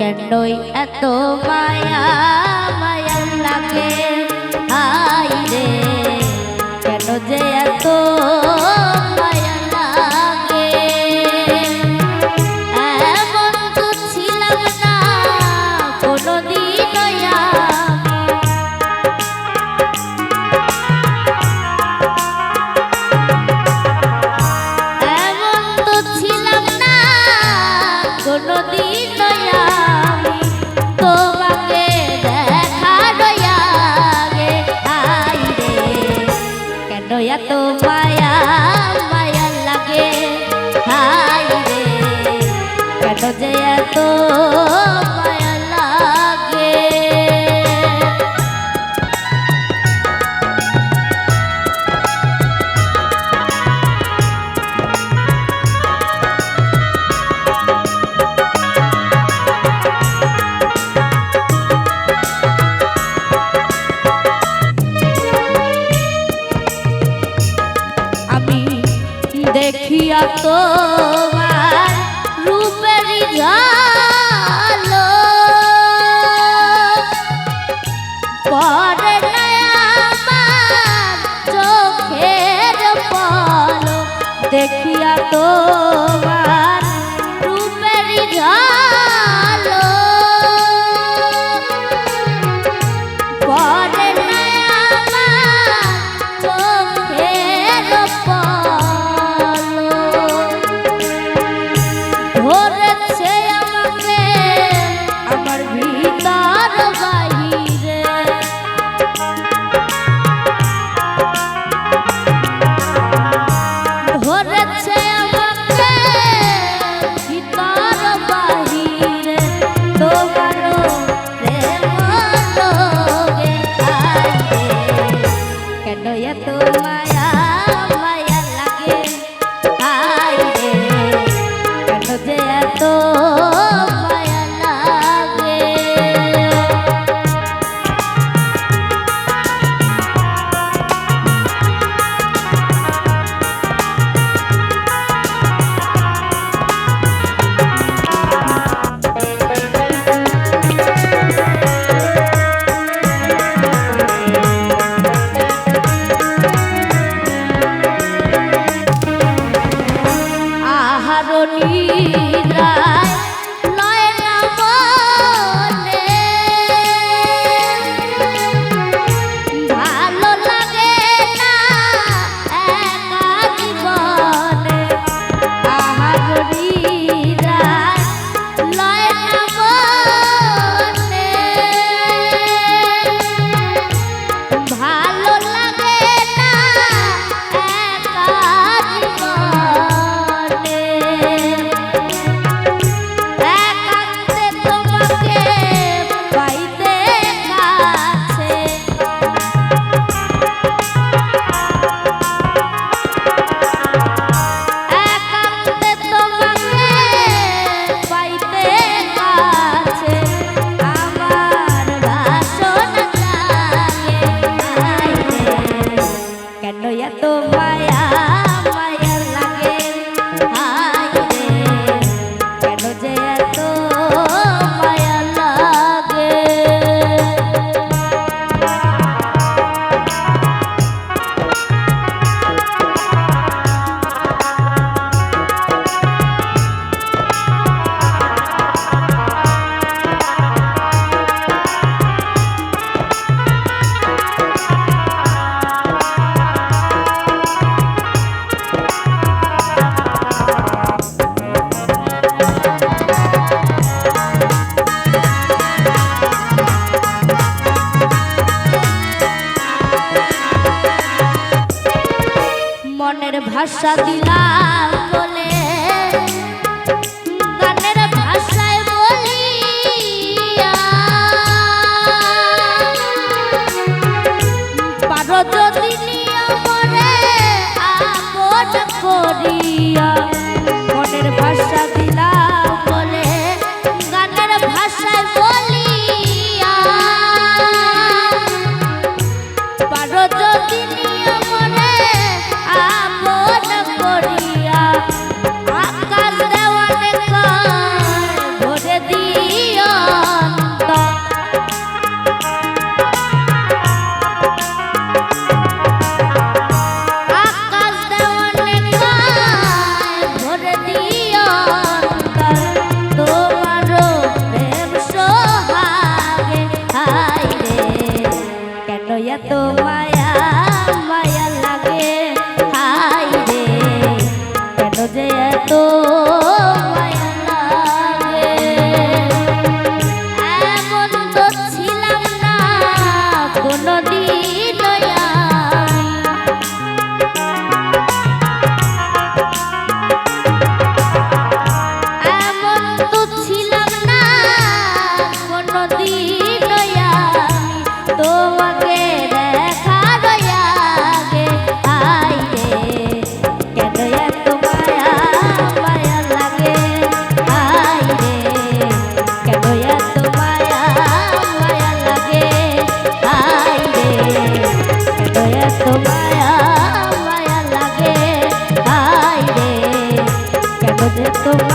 কেনই এত মায়া মায়া লাগে হাই রে কেন যে এত মায়া লাগে এমন তো ছিলাম না কোনোদিন এমন তো ছিলাম না কোনোদিন তোমাকে দেখার আগে আই রে কেন এত মায়া মায়া লাগে হাই রে কেন যে এত মায়া লাগে দেখিয়া তোমার রূপের ঝালো পরে না আমার চোখের পলক দেখিয়া তোমার রূপের ঝালো পরে না আমার চোখের পলক ধরেছে আমাকে আমার ভিতর বাহিরে ধরেছে আমাকে ভিতর বাহিরে তোমারও প্রেম লোগে আইরে কেন এত মায়া মায়া লাগে আইরে কেন যে এত মায়া লাগে আহারো নিদ্রায় লয় না মনে ভালো লাগে না একা জীবনে আহারো নিদ্রায় লয় না মনে ভালো লাগে না একা জীবনে একান্তে তোমাকে পাইতে কাছে একান্তে তোমাকে পাইতে কাছে আমার বাসনা জাগে আইরে কেন এত মায়া মায়া লাগে হাই রে কেন যে এত মায়া লাগে মনের ভাষা দিলাম বলে গানের ভাষায় বলিয়া পারো যদি নিয়মরে আপন করিয়া মনের ভাষা দিলাম বলে গানের ভাষায় বলিয়া পারো যদি নিয়মরে আপন করিয়া তোমার